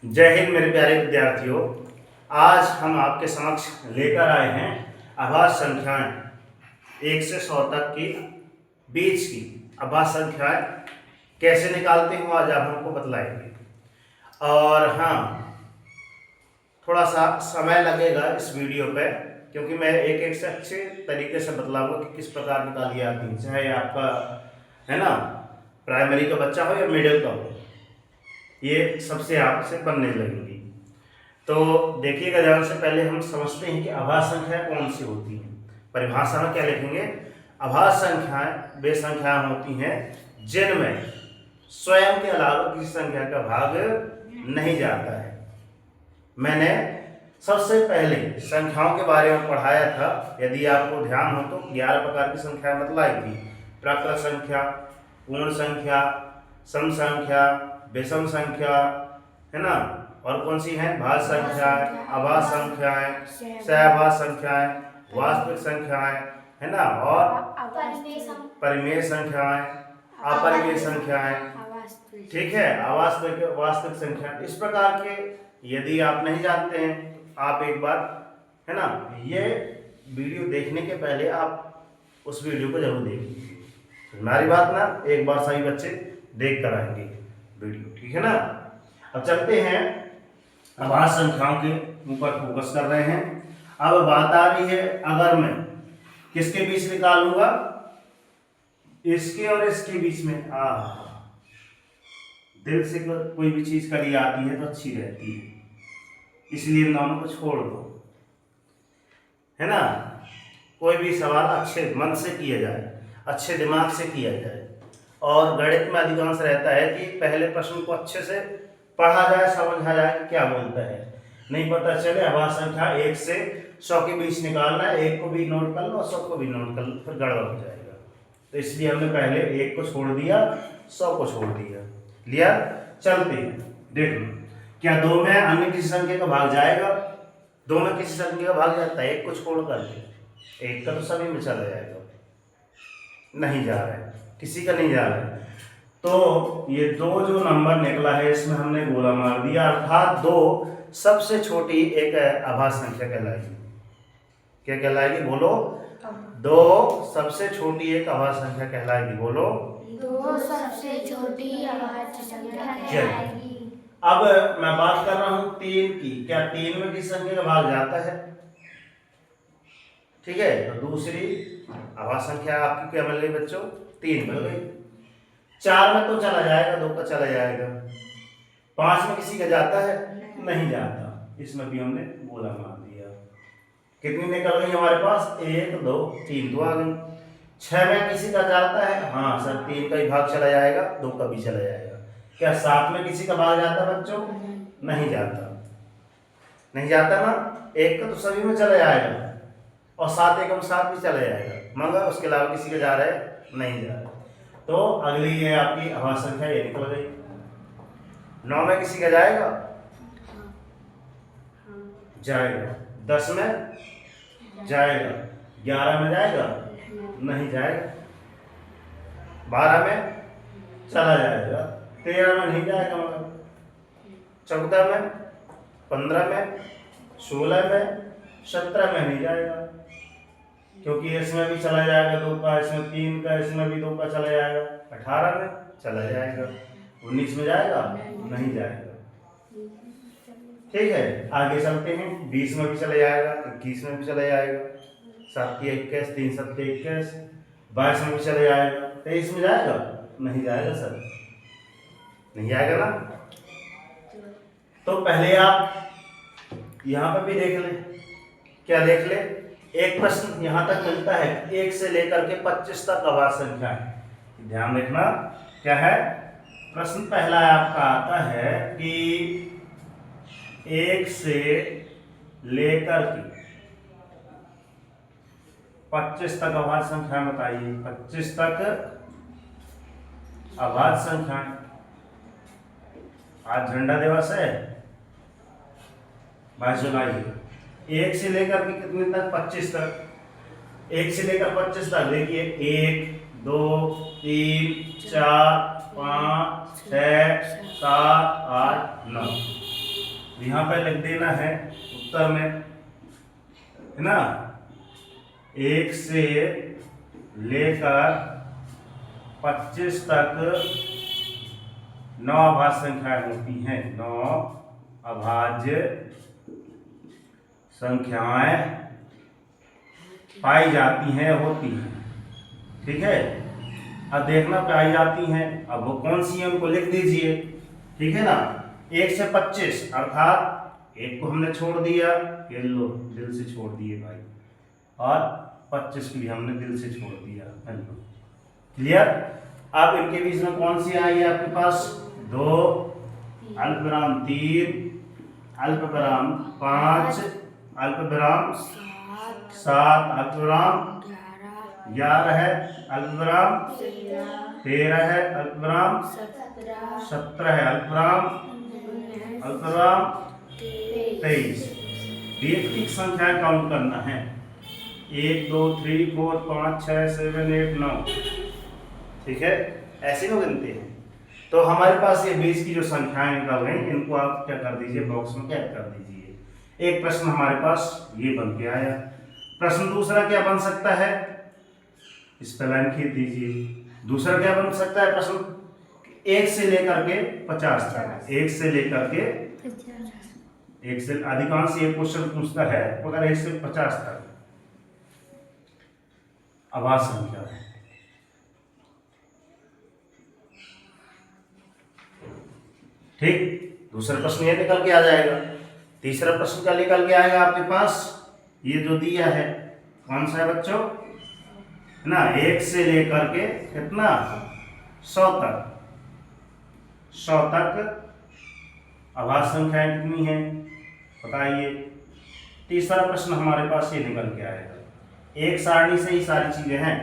जय हिंद मेरे प्यारे विद्यार्थियों। आज हम आपके समक्ष लेकर आए हैं आभाज्य संख्याएं 1 से 100 तक की बीच की आभाज्य संख्याएं कैसे निकालते हैं आज आप हमको बतलाएंगे। और हाँ, थोड़ा सा समय लगेगा इस वीडियो पे क्योंकि मैं एक एक से अच्छे तरीके से बतलाऊंगा कि किस प्रकार निकाली जाती है, चाहे आपका है ना प्राइमरी का बच्चा हो या मिडिल का हो, ये सबसे आपसे बनने लगेंगी। तो देखिएगा ध्यान से, पहले हम समझते हैं कि आभाज्य संख्याएं कौन सी होती हैं। परिभाषा में क्या लिखेंगे? आभाज्य संख्याएं वे संख्याएं होती हैं जिनमें स्वयं के अलावा किसी संख्या का भाग नहीं जाता है। मैंने सबसे पहले संख्याओं के बारे में पढ़ाया था, यदि आपको ध्यान हो तो 11 प्रकार की संख्याएं बतलाई थी। प्राकृत संख्या, पूर्ण संख्या, सम संख्या, विषम संख्या, है ना, और कौन सी है? भाज्य संख्याएं, अभाज्य संख्याएं, सहभाज्य संख्याएं, वास्तविक संख्याएं, है ना, और परिमेय संख्याएं, अपरिमेय संख्याएं, ठीक है, अवास्तविक वास्तविक संख्या। इस प्रकार के यदि आप नहीं जानते हैं आप एक बार, है ना, ये वीडियो देखने के पहले आप उस वीडियो को जरूर देखिए। हमारी बात ना, एक बार सभी बच्चे देख कर आएंगे वीडियो, ठीक है ना। अब चलते हैं, आभाज्य संख्याओं के ऊपर फोकस कर रहे हैं। अब बात आ रही है, अगर मैं किसके बीच निकालूंगा? इसके और इसके बीच में। दिल से कोई भी चीज करी आती है तो अच्छी रहती है, इसलिए दोनों को छोड़ दो, है ना। कोई भी सवाल अच्छे मन से किया जाए, अच्छे दिमाग से किया जाए। और गणित में अधिकांश रहता है कि पहले प्रश्न को अच्छे से पढ़ा जाए, समझा जाए कि क्या बोलता है, नहीं पता चले आभाज्य संख्या 1 से 100 के बीच निकालना है, 1 को भी नोट कर लो और 100 को भी नोट कर लो, फिर गड़बड़ हो जाएगा। तो इसलिए हमने पहले 1 को छोड़ दिया, 100 को छोड़ दिया। लिया, चलते हैं, देख लो क्या 2 में अन्य किसी संख्या का भाग जाएगा? 2 में किसी संख्या का भाग जाता है, 1 को छोड़ करके। 1 का तो सभी में चला जाएगा, नहीं जा रहा है, किसी का नहीं जा रहा है। तो ये 2 जो नंबर निकला है इसमें हमने गोला मार दिया, अर्थात 2 सबसे छोटी एक आभाज्य संख्या कहलाएगी। क्या कहलाएगी? बोलो। 2 सबसे छोटी एक आभाज्य संख्या कहलाएगी। बोलो। 2 सबसे छोटी आभाज्य संख्या कहलाएगी। अब मैं बात कर रहा हूं 3 की। क्या 3 में किसी संख्या का भाग जाता है? ठीक है, तो दूसरी आभाज्य संख्या आपकी क्या मिल गई बच्चों? 3 मिल गई। 4 में तो चला जाएगा, 2 का चला जाएगा। 5 में किसी का जाता है? नहीं जाता, इसमें भी हमने गोला मार दिया। कितनी निकल गई हमारे पास? 1 2 3 तो आ गई। 6 में किसी का जाता है? हाँ सर, 3 का ही भाग चला जाएगा, 2 का भी चला जाएगा। क्या 7 में किसी का भाग जाता है बच्चों? नहीं जाता, नहीं जाता ना। 1 का तो सभी में चला जाएगा और 7 एकम 7 भी चला जाएगा, मगर उसके अलावा किसी का जा रहा है? नहीं जा रहा। तो अगली है आपकी आभाज्य संख्या, ये निकल गई। 9 में किसी का जाएगा? जाएगा। 10 में जाएगा। 11 में जाएगा? नहीं जाएगा। 12 में चला जाएगा। 13 में नहीं जाएगा, मगर 14 में, 15 में, 16 में, 17 में नहीं जाएगा, क्योंकि इसमें भी चला जाएगा 2 का, इसमें 3 का, इसमें भी 2 का चला जाएगा। 18 में चला जाएगा। 19 में जाएगा? नहीं जाएगा। ठीक है, आगे चलते हैं। 20 में भी चला जाएगा, 21 में भी चला जाएगा, 7 के 21, 3 7 के 21, 22 में भी चला जाएगा। 23 में जाएगा? नहीं जाएगा सर, नहीं जाएगा ना। तो पहले आप यहाँ पर भी देख ले। क्या देख ले? एक प्रश्न यहाँ तक मिलता है, 1 से लेकर के 25 तक आभाज्य संख्या है। ध्यान रखना, क्या है प्रश्न? पहला आपका आता है कि 1 से लेकर के 25 तक आभाज्य संख्या बताइए। 25 तक आभाज्य संख्या। आज झंडा दिवस है, 22 जुलाई। 1 से लेकर के कितने तक? 25 तक। 1 से लेकर 25 तक देखिए, 1 2 3 4 5 6 7 8 9। यहाँ पे लिख देना है उत्तर में, है ना। 1 से लेकर 25 तक 9 अभाज्य संख्याएं होती हैं। 9 अभाज्य संख्याएं पाई जाती हैं, होती हैं। ठीक है, अब देखना पाई जाती हैं, अब वो कौन सी है उनको लिख दीजिए। ठीक है ना। 1 से 25 अर्थात 1 को हमने छोड़ दिया, ये लो दिल से छोड़ दिए भाई, और 25 को भी हमने दिल से छोड़ दिया। क्लियर। अब इनके बीच में कौन सी आई है आपके पास? 2 अल्पविराम 3 अल्पविराम 5 अल्पविराम 7 अल्पविराम 11 है, अल्पविराम 13 है, अल्पविराम 17 है, अल्पविराम 23। व्यक्तिक संख्याएं काउंट करना है। 1 2 3 4 5 6 7 8 9। ठीक है, ऐसे लोग गिनते हैं। तो हमारे पास ये बीच की जो संख्याएं निकल रही, इनको आप क्या कर दीजिए, बॉक्स में कैद कर दीजिए। एक प्रश्न हमारे पास ये बन के आया। प्रश्न दूसरा क्या बन सकता है, इस पर लाइन खींच दीजिए। दूसरा क्या बन सकता है प्रश्न? 1 से लेकर के 50 तक। 1 से लेकर के 1 से अधिकांश ये क्वेश्चन पूछता है, मगर 1 से 50 तक अभाज्य संख्या है। ठीक, दूसरा प्रश्न ये निकल के आ जाएगा। तीसरा प्रश्न क्या निकल के आएगा आपके पास? ये जो दिया है कौन सा है बच्चों, ना 1 से लेकर के कितना 100 तक। 100 तक अभाज्य संख्याएं कितनी है बताइए। तीसरा प्रश्न हमारे पास ये निकल के आएगा। एक सारणी से ही सारी चीजें हैं।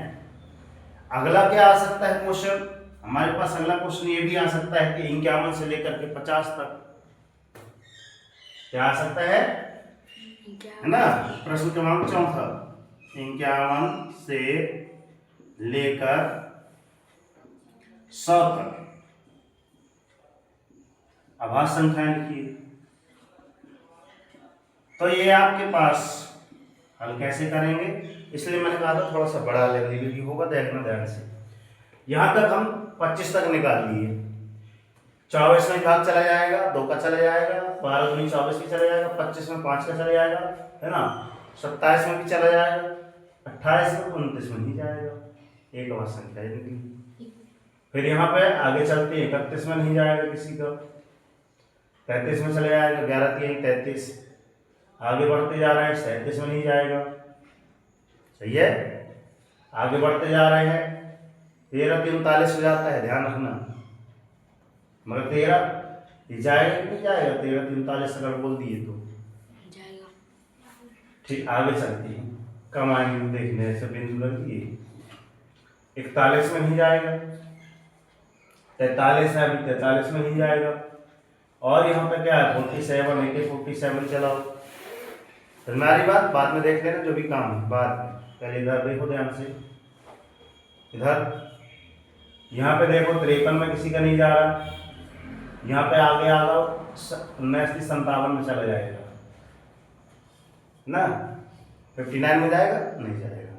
अगला क्या आ सकता है क्वेश्चन हमारे पास? अगला क्वेश्चन ये भी आ सकता है कि 51 से लेकर के 50 तक क्या आ सकता है ना। प्रश्न क्रमांक 4, 51 से लेकर 100 तक अभाज्य संख्याएं लिखिए। तो ये आपके पास हल कैसे करेंगे, इसलिए मैंने कहा था थोड़ा सा बड़ा लेवल होगा, देखना ध्यान से। यहां तक हम 25 तक निकाल लिए। 24 में भाग चला जाएगा, 2 का चला जाएगा, 12 दूनी 24 भी चला जाएगा, 25 में 5 का चला जाएगा, है ना। 27 में भी चला जाएगा, 28 में 29 में नहीं जाएगा, एक अभाज्य संख्या निकली। फिर यहाँ पे आगे चलते हैं, 31 में नहीं जाएगा किसी का, 33 में चला जाएगा, 11 3 33। आगे बढ़ते जा रहे हैं, 37 में नहीं जाएगा, सही है। आगे बढ़ते जा रहे हैं, 13 39 हो जाता है, ध्यान रखना। मगर 13 ये जाएगा कि नहीं जाएगा? 13 43 अगर बोल दिए तो जाएगा। ठीक, आगे चलते हैं, कम आएंगे देखने से बिंदु लग दिए। 41 में नहीं जाएगा, 43 है, अभी 43 में नहीं जाएगा। और यहाँ पे क्या है 47, AK 47 चलाओ। फिर हमारी बात बाद में देख लेना, जो भी काम है बाद में। पहले इधर देखो ध्यान से, इधर यहाँ पे देखो 53 में किसी का नहीं जा रहा, यहाँ पे आगे आ जाओ 59 57 में चला जाएगा ना। 59 में जाएगा, नहीं जाएगा।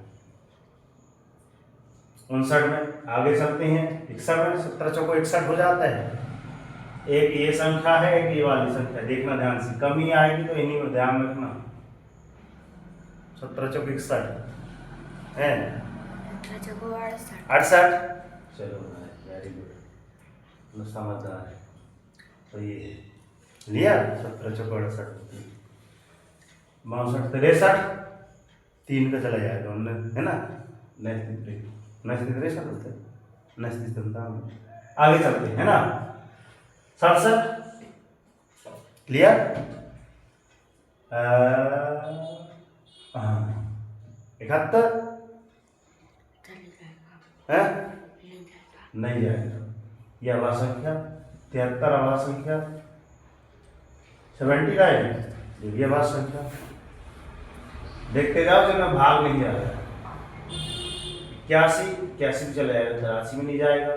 59 में आगे चलते हैं, 61 में 17 चौको 61 हो जाता है। एक ये संख्या है, एक ये वाली संख्या, देखना ध्यान से, कमी आएगी तो इन्हीं में ध्यान रखना। 17 चौको 61 है, 68। चलो वेरी गुड, समझदार है। तो ये लिया 17 चौको 68, 62 63, 3 का चला जाएगा, है ना। 63 होता है, 59 आगे चलते हैं, है ना। 67 क्लियर। 71 है, नहीं जाएगा। यह अभाज्य संख्या 73 अभाज्य संख्या, 79 ये अभाज्य संख्या। देखते जाओ, जिनमें भाग नहीं जा रहा। 81 में चला जाएगा, 83 में नहीं जाएगा।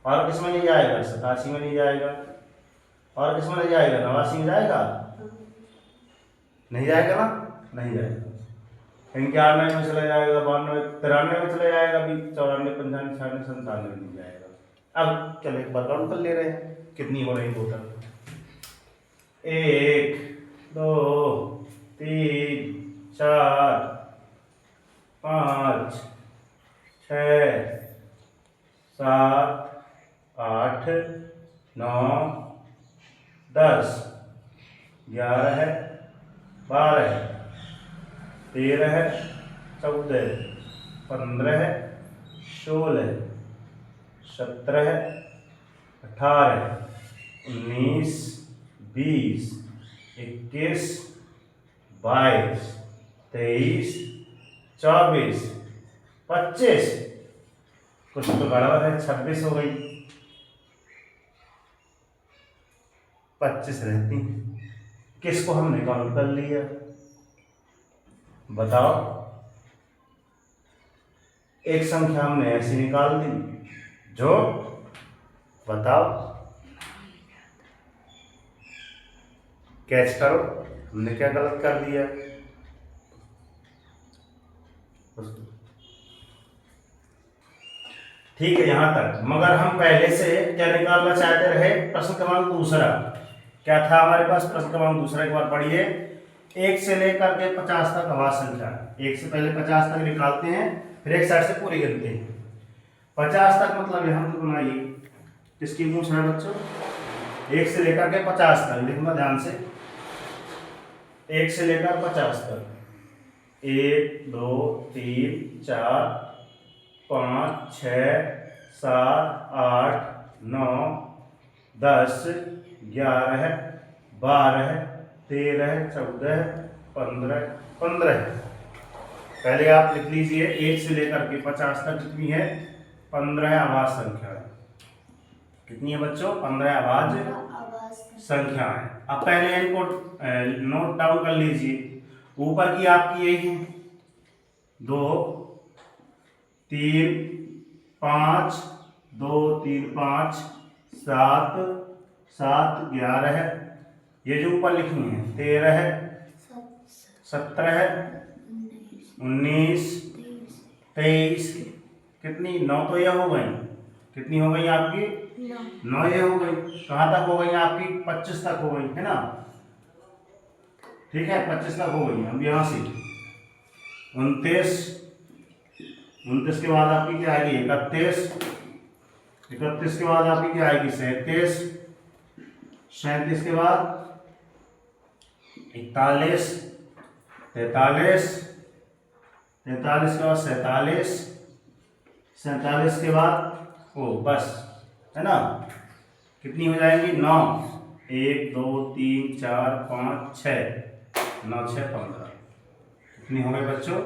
और किस में नहीं जाएगा? 87 में नहीं जाएगा। और किस में नहीं जाएगा? 89 में जाएगा? नहीं जाएगा ना? नहीं जाएगा। 91 में चला जाएगा, 92, 93 में चला जाएगा, भी 94, 95, 96, 97 में नहीं जाएगा। अब चलो एक बार काउंट कर ले रहे हैं कितनी हो रही टोटल। 1 2 3 4 5 6 7 8 9 10 11 12 13 14 15 16 17 18 19 20 21 22 23 24 25, कुछ तो गड़बड़ है, 26 हो गई, 25 रहती। किसको हमने काउंट कर लिया? बताओ। एक संख्या हमने ऐसी निकाल दी जो, बताओ, कैच करो हमने क्या गलत कर दिया। ठीक है यहां तक। मगर हम पहले से क्या निकालना चाहते रहे? प्रश्न क्रमांक दूसरा क्या था हमारे पास? प्रश्न क्रमांक दूसरा एक बार पढ़िए। 1 से लेकर के 50 तक अभाज्य संख्या। 1 से पहले 50 तक निकालते हैं, फिर एक साइड से पूरी गिनते हैं। 50 तक मतलब यहां तो बनाइए, किसकी पूछ रहे बच्चों? 1 से लेकर के 50 तक लिखना ध्यान से। 1 से लेकर 50 तक 1 2 3 4 5 6 7 8 9 10 11 12 13 14 15 15। पहले आप लिख लीजिए 1 से लेकर के 50 तक कितनी है? 15 अभाज्य संख्या है। कितनी है बच्चों? 15 अभाज्य संख्या है। अब पहले इनको नोट डाउन कर लीजिए। ऊपर की आपकी यही है 2 3 5 2 3 5 7 7 11, ये जो ऊपर लिखी है 13 17 19 23, कितनी? 9 तो यह हो गई। कितनी हो गई आपकी? 9 ये हो गई। कहाँ तक हो गई आपकी? 25 तक हो गई है ना? ठीक है 25 तक हो गई। अब यहाँ से 29 29 के बाद आपकी क्या आएगी? 31 31 के बाद आपकी क्या आएगी? 37 37 के बाद 41 43 43 के बाद 47 47 के बाद ओ बस, है ना? कितनी हो जाएंगी? 9 1 2 3 4 5 6 9 6 15। कितनी हो गई बच्चों?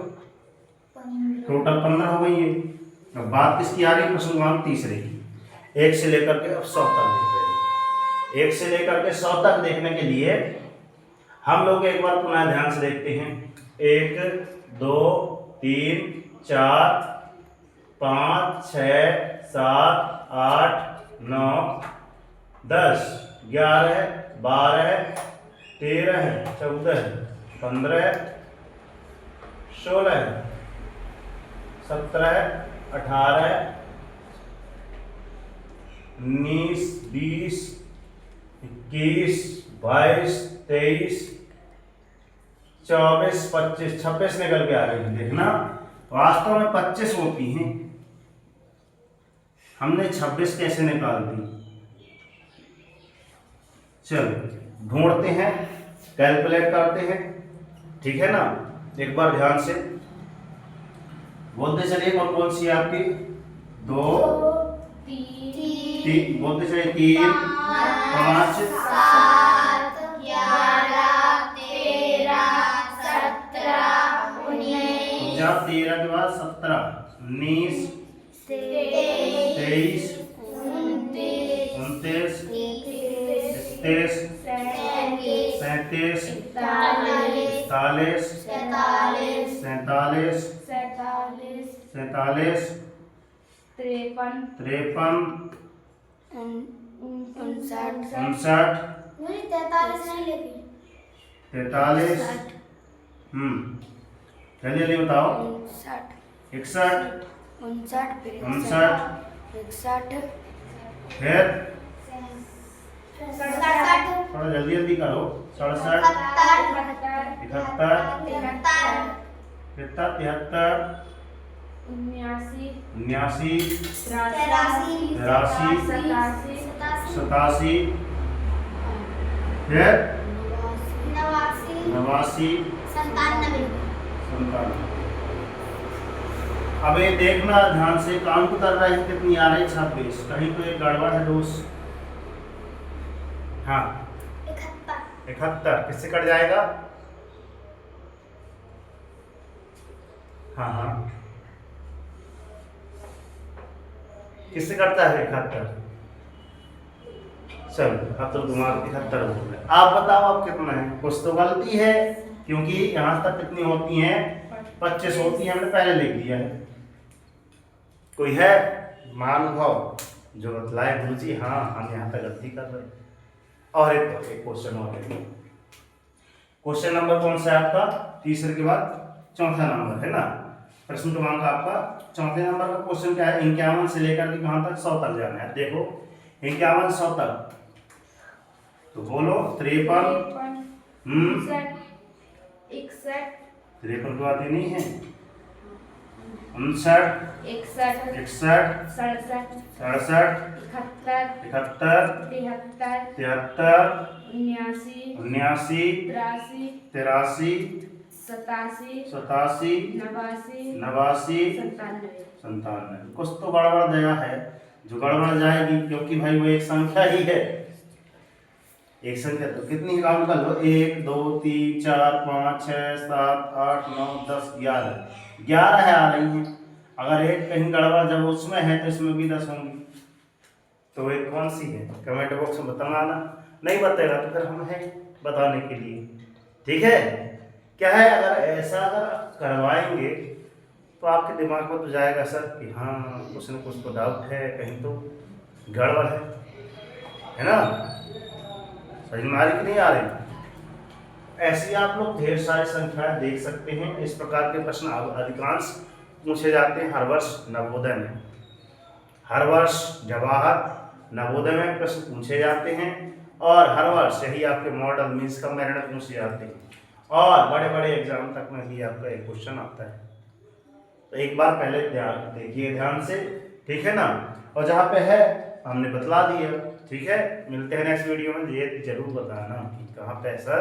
टोटल 15 हो गई है। अब बात किसकी आ रही है? प्रश्न क्रमांक तीसरे की। 1 से लेकर के अब 100 तक देख रहे हैं। 1 से लेकर के 100 तक देखने के लिए हम लोग एक बार पुनः ध्यान से देखते हैं। 1 2 3 4 5 6 7 8 9 10 11 12 13 14 15 16 17 18 19 20 21 22 23 24 25 26 निकल के आ रही है। देखना वास्तव में 25 होती हैं, हमने 26 कैसे निकाल दी? चलो ढूंढते हैं, कैलकुलेट करते हैं, ठीक है ना? एक बार ध्यान से बोलते चलिए। कौन कौन सी आपकी? 2 3 बोलते चलिए। 3 5 7 11 13 17 19 जब 13 के बाद 17 19 23 29 30 37 41 47 47 53 59 मुझे 43 नहीं लेके 43 जल्दी जल्दी बताओ। 61 61 59 59 61 फिर 67 थोड़ा जल्दी जल्दी करो। 67 71 73 उन्यासी 79 तिरासी 83 सतासी 87 फिर 89 97 अब ये देखना ध्यान से, काउंट कर रहे हैं कितनी आ रही। 26 कहीं तो एक गड़बड़ है दोस्त। हाँ 71 किससे कट जाएगा? हाँ हाँ किससे कटता है 71? चलो अब तो दिमाग 71 हो गया। आप बताओ आप कितना है? कुछ तो गलती है क्योंकि यहाँ तक कितनी होती हैं? 25 होती है, हमने पहले लिख दिया है। कोई है महानुभाव जो बतलाए गुरु जी हाँ हम यहाँ तक गलती कर रहे हैं? और एक क्वेश्चन और है। क्वेश्चन नंबर कौन सा है आपका? तीसरे के बाद चौथा नंबर है ना। प्रश्न क्रमांक आपका चौथे नंबर का क्वेश्चन क्या है? 51 से लेकर के कहाँ तक? 100 तक जाना है। देखो 51 100 तक तो बोलो 53 61 53 तो आती नहीं है। 59 61 61 67 67 71 71 73 73 79 79 83 83 87 87 89 89 97 97। कुछ तो गड़बड़ गया है जो गड़बड़ जाएगी क्योंकि भाई वो एक संख्या ही है। एक संख्या तो कितनी काउंट कर लो? 1 2 3 4 5 6 7 8 9 10 11 है आ रही हैं। अगर एक कहीं गड़बड़ जब उसमें है तो इसमें भी 10 होंगी। तो एक कौन सी है? कमेंट बॉक्स में बताना। नहीं बताएगा तो फिर हम है बताने के लिए। ठीक है क्या है? अगर ऐसा अगर करवाएंगे तो आपके दिमाग में तो जाएगा सर कि हाँ कुछ न कुछ तो डाउट है, कहीं तो गड़बड़ है ना। समझ में आ रही कि नहीं आ रही? ऐसी आप लोग ढेर सारी संख्याएं देख सकते हैं। इस प्रकार के प्रश्न अधिकांश पूछे जाते हैं हर वर्ष नवोदय में। हर वर्ष जवाहर नवोदय में प्रश्न पूछे जाते हैं और हर वर्ष यही आपके मॉडल मीन्स का मेरिट पूछे जाते हैं और बड़े बड़े एग्जाम तक में भी आपका एक क्वेश्चन आता है। तो एक बार पहले देखिए ध्यान से, ठीक है ना। और जहाँ पे है हमने बतला दिया। ठीक है, मिलते हैं नेक्स्ट वीडियो में। ये जरूर बताना कि कहाँ पे ऐसा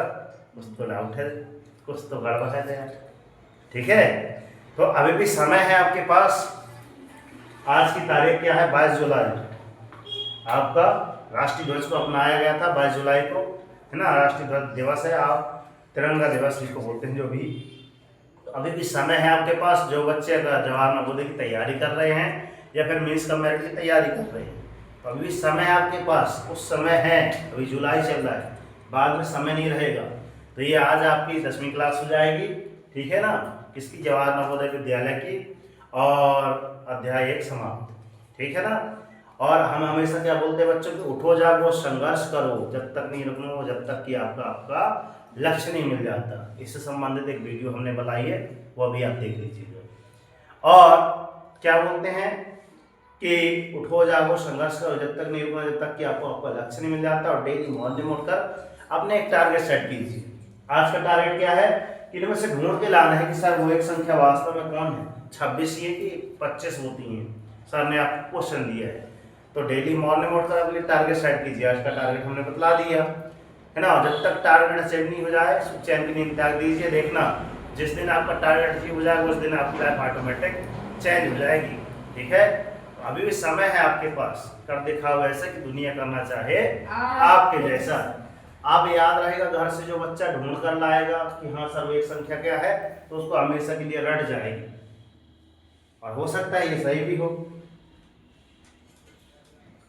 कुछ तो डाउट है, कुछ तो गड़बड़ है यार। ठीक है, तो अभी भी समय है आपके पास। आज की तारीख क्या है? 22 जुलाई। आपका राष्ट्रीय ध्वज को अपनाया गया था 22 जुलाई को, है ना। राष्ट्रीय ध्वज दिवस है, आप तिरंगा दिवस जिसको बोलते हैं जो भी। तो अभी भी समय है आपके पास। जो बच्चे अगर जवाहर नवोदय की तैयारी कर रहे हैं या फिर मीन्स का मेरिट की तैयारी कर रहे हैं तो अभी भी समय है आपके पास। कुछ समय है, अभी जुलाई चल रहा है, बाद में समय नहीं रहेगा। तो ये आज आपकी 10वीं क्लास हो जाएगी। ठीक है ना, इसकी जवाहर नवोदय विद्यालय की, और अध्याय 1 समाप्त। ठीक है ना। और हम हमेशा क्या बोलते हैं बच्चों की, उठो जागो संघर्ष करो, जब तक नहीं रुको जब तक कि आपका लक्ष्य नहीं मिल जाता। इससे संबंधित एक वीडियो हमने बनाई है, वो भी आप देख लीजिएगा। और क्या बोलते हैं कि उठो जागो संघर्ष करो, जब तक नहीं रुको जब तक कि आपका लक्ष्य नहीं मिल जाता। और डेली मॉर्निंग उठकर अपने एक टारगेट सेट कीजिए। आज का टारगेट क्या है? इनमें से ढूंढ के लाना है कि सर वो एक संख्या वास्तव में कौन है, 26 ये कि 25 होती हैं। सर ने आपको क्वेश्चन दिया है, तो डेली मॉर्निंग उठकर अपने टारगेट सेट कीजिए। आज का टारगेट हमने बतला दिया है ना। जब तक टारगेट सेट नहीं हो जाए चैन की नींद त्याग दीजिए। देखना जिस दिन आपका टारगेट अचीव हो जाएगा उस दिन आपकी लाइफ ऑटोमेटिक चेंज हो जाएगी। ठीक है, तो अभी भी समय है आपके पास। कर दिखाओ ऐसा कि दुनिया करना चाहे आपके जैसा। आप याद रहेगा, घर से जो बच्चा ढूंढ कर लाएगा कि हाँ सर वो एक संख्या क्या है, तो उसको हमेशा के लिए रट जाएगी। और हो सकता है ये सही भी हो,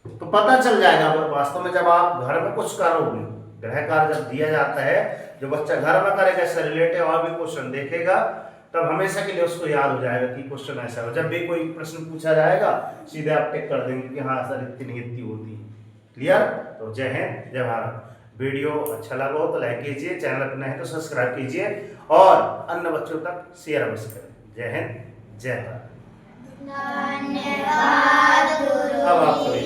तो पता चल जाएगा वास्तव में। जब आप घर में कुछ करोगे, गृह कार्य जब दिया जाता है, जो बच्चा घर में करेगा इससे रिलेटेड और भी क्वेश्चन देखेगा, तब हमेशा के लिए उसको याद हो जाएगा कि क्वेश्चन ऐसा हो। जब भी कोई प्रश्न पूछा जाएगा सीधे आप टिक कर देंगे कि हाँ सर इतनी इतनी होती है। क्लियर? तो जय हिंद, जय भारत। वीडियो अच्छा लगा हो तो लाइक कीजिए, चैनल पर नए हैं तो सब्सक्राइब कीजिए और अन्य बच्चों तक शेयर अवश्य करें। जय हिंद, जय भारत। धन्यवाद गुरु अब आप सभी